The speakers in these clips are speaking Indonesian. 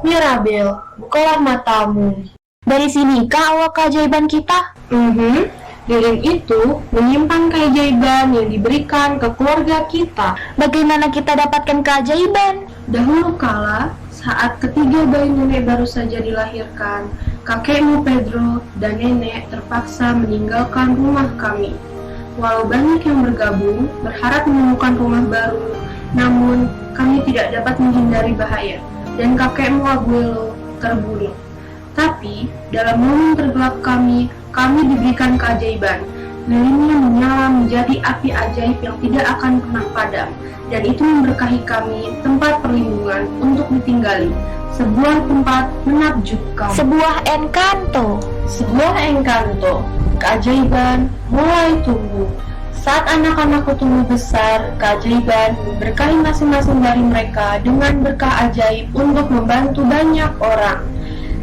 Mirabel, bukalah matamu. Dari sinikah awal keajaiban kita? Lilin itu menyimpan keajaiban yang diberikan ke keluarga kita. Bagaimana kita dapatkan keajaiban? Dahulu kala, saat ketiga bayi nenek baru saja dilahirkan, kakekmu Pedro dan nenek terpaksa meninggalkan rumah kami. Walau banyak yang bergabung, berharap menemukan rumah baru, namun kami tidak dapat menghindari bahaya, dan kakekmu Abuelo terbunuh. Tapi, dalam momen tergelap kami diberikan keajaiban. Lilinnya menyala menjadi api ajaib yang tidak akan pernah padam, dan itu memberkahi kami tempat perlindungan untuk ditinggali. Sebuah tempat menakjubkan. Sebuah encanto. Sebuah encanto. Keajaiban mulai tumbuh. Saat anak-anakku tumbuh besar, keajaiban memberkahi masing-masing dari mereka dengan berkah ajaib untuk membantu banyak orang.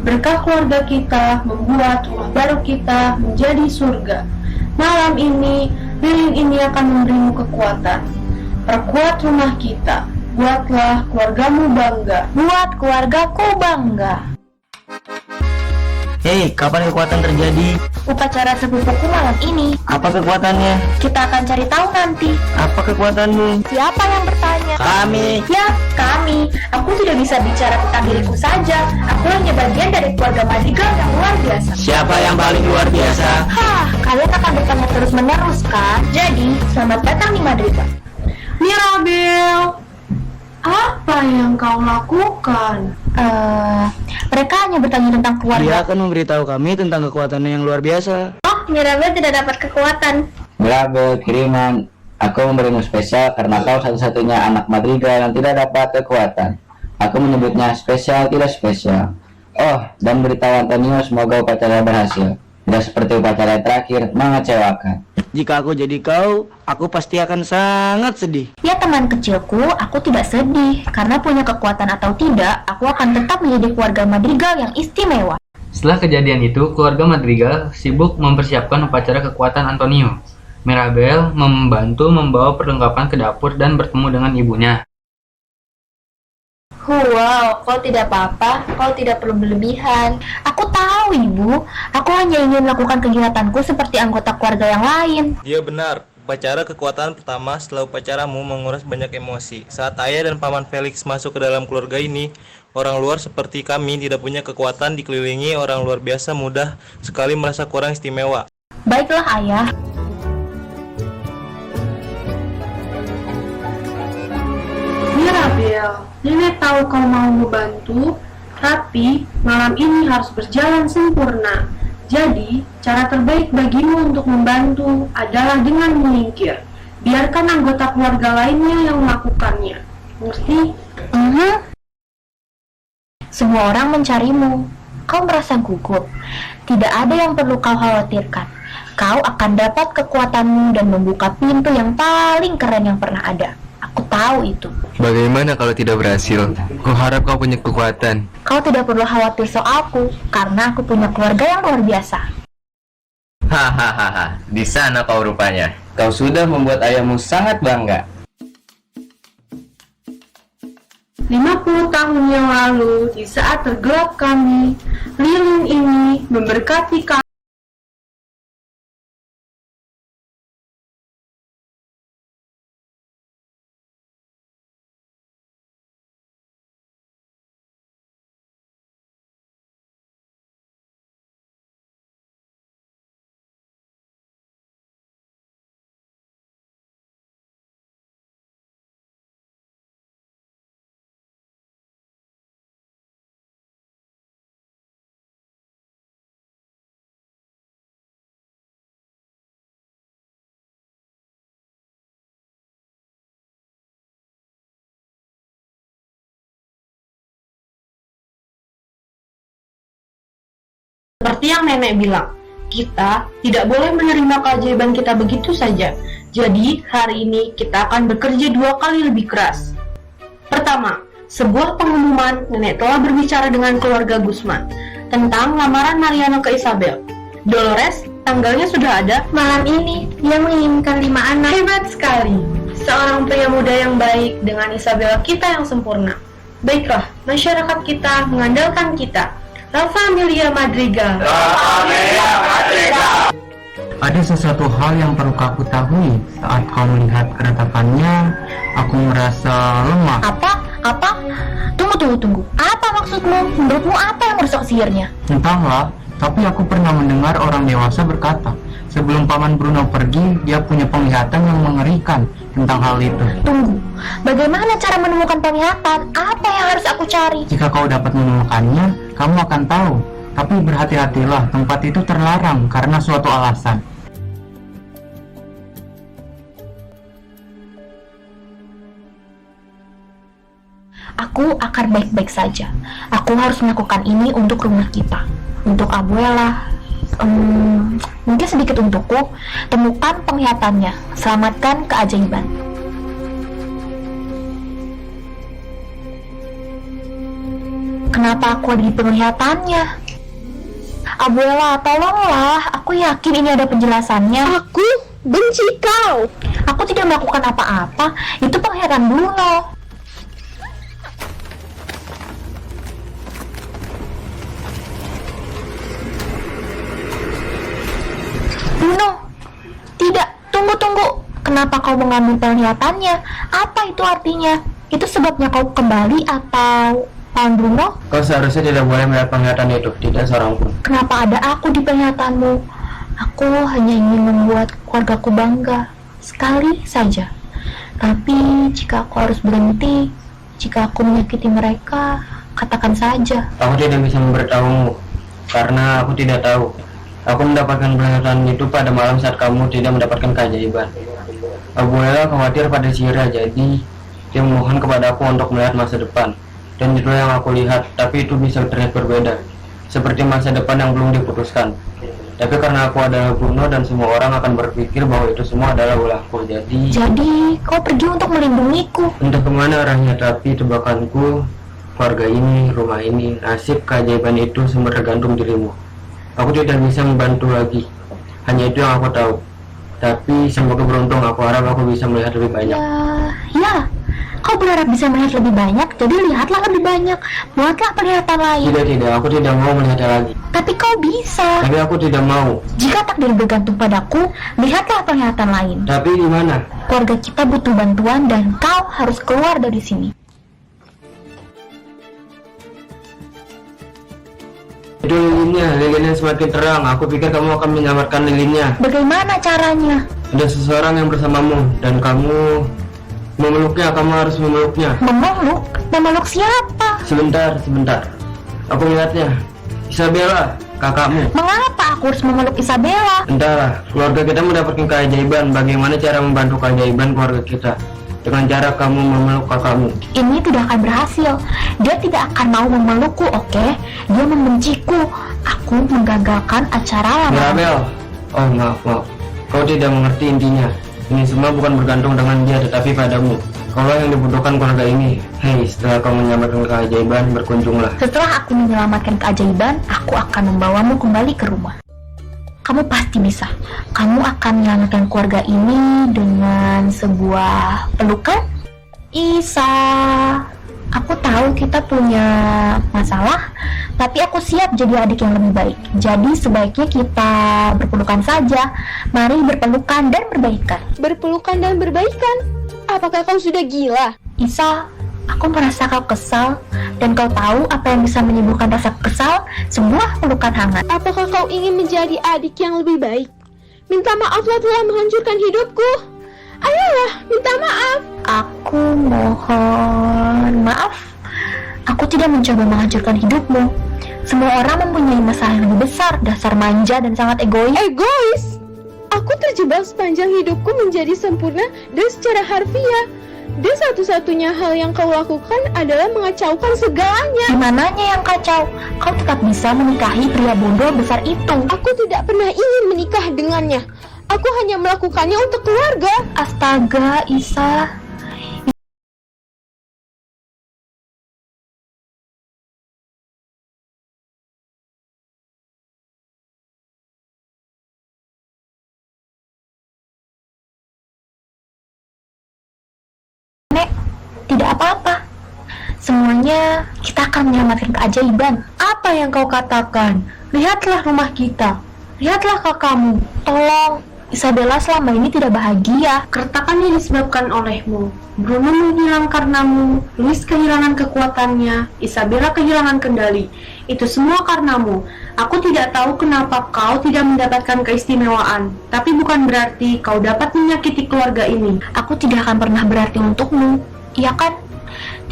Berkah keluarga kita membuat rumah baru kita menjadi surga. Malam ini, lilin ini akan memberimu kekuatan. Perkuat rumah kita. Buatlah keluargamu bangga. Buat keluargaku bangga. Hei, kapan kekuatan terjadi? Upacara sepupuku malam ini. Apa kekuatannya? Kita akan cari tahu nanti. Apa kekuatanmu? Siapa yang bertanya? Kami. Ya, kami. Aku tidak bisa bicara tentang diriku saja. Aku hanya bagian dari keluarga Madrigal yang luar biasa. Siapa yang paling luar biasa? Hah, kalian akan bertanya terus-menerus kan? Jadi, selamat datang di Madrigal. Mirabel, apa yang kau lakukan? Mereka hanya bertanya tentang Dia keluarga. akan memberitahu kami tentang kekuatannya yang luar biasa. Oh, Mirabel tidak dapat kekuatan. Mirabel, kiriman. Aku memberimu spesial karena kau satu-satunya anak Madrigal yang tidak dapat kekuatan. Aku menyebutnya spesial tidak spesial. Oh, dan beritahu Antonio semoga upacara berhasil. Tidak seperti upacara yang terakhir, mengecewakan. Jika aku jadi kau, aku pasti akan sangat sedih. Ya teman kecilku, aku tidak sedih. Karena punya kekuatan atau tidak, aku akan tetap menjadi keluarga Madrigal yang istimewa. Setelah kejadian itu, keluarga Madrigal sibuk mempersiapkan upacara kekuatan Antonio. Mirabel membantu membawa perlengkapan ke dapur dan bertemu dengan ibunya. Wow, kau tidak apa-apa, kau tidak perlu berlebihan. Aku tahu, Ibu. Aku hanya ingin melakukan kegiatanku seperti anggota keluarga yang lain. Dia benar. Upacara kekuatan pertama setelah upacaramu menguras banyak emosi. Saat ayah dan paman Felix masuk ke dalam keluarga ini, orang luar seperti kami tidak punya kekuatan dikelilingi orang luar biasa mudah sekali merasa kurang istimewa. Baiklah, Ayah. Mirabel, nenek tahu kau mau membantu, tapi malam ini harus berjalan sempurna. Jadi, cara terbaik bagimu untuk membantu adalah dengan menyingkir. Biarkan anggota keluarga lainnya yang melakukannya. Ngerti? Semua orang mencarimu. Kau merasa gugup. Tidak ada yang perlu kau khawatirkan. Kau akan dapat kekuatanmu dan membuka pintu yang paling keren yang pernah ada. Aku tahu itu. Bagaimana kalau tidak berhasil? Kuharap kau punya kekuatan. Kau tidak perlu khawatir soalku, karena aku punya keluarga yang luar biasa. Hahaha, di sana kau rupanya. Kau sudah membuat ayahmu sangat bangga. 50 tahun yang lalu, di saat tergelap kami, lilin ini memberkati kami. Seperti yang nenek bilang, kita tidak boleh menerima keajaiban kita begitu saja. Jadi, hari ini kita akan bekerja 2 kali lebih keras. Pertama, sebuah pengumuman nenek telah berbicara dengan keluarga Guzman tentang lamaran Mariano ke Isabel. Dolores, tanggalnya sudah ada. Malam ini, dia menginginkan 5 anak. Hebat sekali. Seorang pria muda yang baik dengan Isabel kita yang sempurna. Baiklah, masyarakat kita mengandalkan kita. La Familia Madrigal. Ada sesuatu hal yang perlu kau ketahui. Saat kau melihat keretakannya, aku merasa lemah. Apa? Tunggu. Apa maksudmu? Menurutmu apa yang merusak sihirnya? Entahlah, tapi aku pernah mendengar orang dewasa berkata, sebelum Paman Bruno pergi, dia punya penglihatan yang mengerikan tentang hal itu. Tunggu, bagaimana cara menemukan penglihatan? Apa yang harus aku cari? Jika kau dapat menemukannya, kamu akan tahu. Tapi berhati-hatilah, tempat itu terlarang karena suatu alasan. Aku akan baik-baik saja. Aku harus melakukan ini untuk rumah kita, untuk Abuela. Mungkin sedikit untukku. Temukan penglihatannya, selamatkan keajaiban. Kenapa aku ada di penglihatannya? Abuela, tolonglah. Aku yakin ini ada penjelasannya. Aku benci kau. Aku tidak melakukan apa-apa. Itu penglihatan Bruno. Bruno, tidak, tunggu. Kenapa kau mengambil penglihatannya? Apa itu artinya? Itu sebabnya kau kembali atau Paman Bruno? Kau seharusnya tidak boleh melihat penglihatan itu, tidak seorang pun. Kenapa ada aku di penglihatanmu? Aku hanya ingin membuat keluargaku bangga, sekali saja. Tapi jika aku harus berhenti, jika aku menyakiti mereka, katakan saja. Aku tidak bisa memberitahumu, karena aku tidak tahu. Aku mendapatkan penglihatan itu pada malam saat kamu tidak mendapatkan keajaiban. Abuela khawatir pada Shira, jadi dia memohon kepadaku untuk melihat masa depan. Dan itu yang aku lihat, tapi itu bisa terlihat berbeda, seperti masa depan yang belum diputuskan. Tapi karena aku adalah Bruno dan semua orang akan berpikir bahwa itu semua adalah ulahku, jadi kau pergi untuk melindungiku. entah kemana arahnya, tapi tebakanku, keluarga ini, rumah ini, nasib keajaiban itu semua tergantung dirimu. Aku tidak bisa membantu lagi, hanya itu yang aku tahu. Tapi semoga beruntung, aku harap aku bisa melihat lebih banyak. Ya, kau berharap bisa melihat lebih banyak, jadi lihatlah lebih banyak. Buatlah penglihatan lain. Tidak, aku tidak mau melihatnya lagi. Tapi kau bisa. Tapi aku tidak mau. Jika takdir bergantung padaku, lihatlah penglihatan lain. Tapi di mana? Keluarga kita butuh bantuan dan kau harus keluar dari sini. Itu lilinnya semakin terang. Aku pikir kamu akan menyelamatkan lilinnya. Bagaimana caranya? Ada seseorang yang bersamamu dan kamu memeluknya. Kamu harus memeluknya. Memeluk? Memeluk siapa? Sebentar. Aku melihatnya. Isabella, kakakmu. Mengapa aku harus memeluk Isabella? Entahlah, keluarga kita mendapatkan keajaiban. Bagaimana cara membantu keajaiban keluarga kita? Dengan cara kamu memeluk kakakmu. Ini tidak akan berhasil. Dia tidak akan mau memelukku, oke? Dia membenciku. Aku menggagalkan acara lamaran. Mirabel. Oh, maaf. Kau tidak mengerti intinya. Ini semua bukan bergantung dengan dia, tetapi padamu. Kaulah yang dibutuhkan keluarga ini. Hei, setelah kau menyelamatkan keajaiban, berkunjunglah. Setelah aku menyelamatkan keajaiban, aku akan membawamu kembali ke rumah. Kamu pasti bisa. Kamu akan menyelamatkan keluarga ini dengan sebuah pelukan. Isa, aku tahu kita punya masalah, tapi aku siap jadi adik yang lebih baik. Jadi sebaiknya kita berpelukan saja. Mari berpelukan dan berbaikan. Berpelukan dan berbaikan? Apakah kau sudah gila? Isa, aku merasa kau kesal, dan kau tahu apa yang bisa menyembuhkan rasa kesal? Sebuah pelukan hangat. Apakah kau ingin menjadi adik yang lebih baik? Minta maaflah telah menghancurkan hidupku. Ayolah, minta maaf. Aku mohon maaf. Aku tidak mencoba menghancurkan hidupmu. Semua orang mempunyai masalah yang lebih besar, dasar manja dan sangat egois. Egois? Aku terjebak sepanjang hidupku menjadi sempurna dan secara harfiah. Dan satu-satunya hal yang kau lakukan adalah mengacaukan segalanya. Dimananya yang kacau? Kau tetap bisa menikahi pria bodoh besar itu. Aku tidak pernah ingin menikah dengannya. Aku hanya melakukannya untuk keluarga. Astaga, Isa. Nek, tidak apa-apa. semuanya, kita akan menyelamatkan keajaiban. Apa yang kau katakan? Lihatlah rumah kita. Lihatlah kakakmu. Tolong, Isabella selama ini tidak bahagia. Keretakan yang disebabkan olehmu. Bruno menghilang karenamu. Louis kehilangan kekuatannya. Isabella kehilangan kendali. Itu semua karenamu. Aku tidak tahu kenapa kau tidak mendapatkan keistimewaan. Tapi bukan berarti kau dapat menyakiti keluarga ini. Aku tidak akan pernah berarti untukmu, iya kan?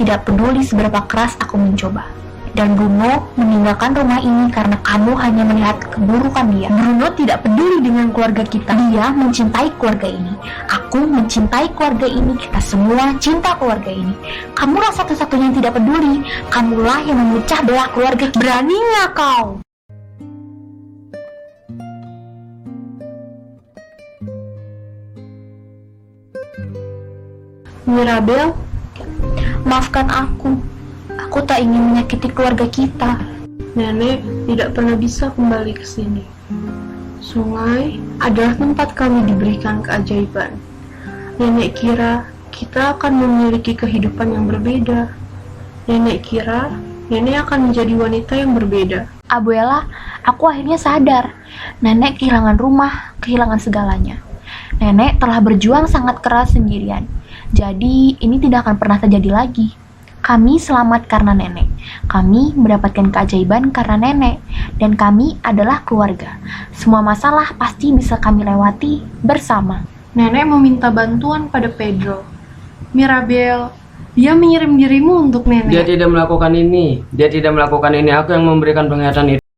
Tidak peduli seberapa keras aku mencoba. Dan Bruno meninggalkan rumah ini karena kamu hanya melihat keburukan dia. Bruno tidak peduli dengan keluarga kita. Dia mencintai keluarga ini. Aku mencintai keluarga ini. Kita semua cinta keluarga ini. Kamulah satu-satunya yang tidak peduli. Kamulah yang memecah belah keluarga. Beraninya kau? Mirabel, Maafkan aku. Aku tak ingin menyakiti keluarga kita. Nenek tidak pernah bisa kembali ke sini. Sungai adalah tempat kami diberikan keajaiban. Nenek kira kita akan memiliki kehidupan yang berbeda. Nenek kira nenek akan menjadi wanita yang berbeda. Abuela, aku akhirnya sadar. Nenek kehilangan rumah, kehilangan segalanya. Nenek telah berjuang sangat keras sendirian. Jadi, ini tidak akan pernah terjadi lagi. Kami selamat karena nenek. Kami mendapatkan keajaiban karena nenek. Dan kami adalah keluarga. Semua masalah pasti bisa kami lewati bersama. Nenek meminta bantuan pada Pedro. Mirabel, dia mengirim dirimu untuk nenek. Dia tidak melakukan ini. Dia tidak melakukan ini. Aku yang memberikan penglihatan itu.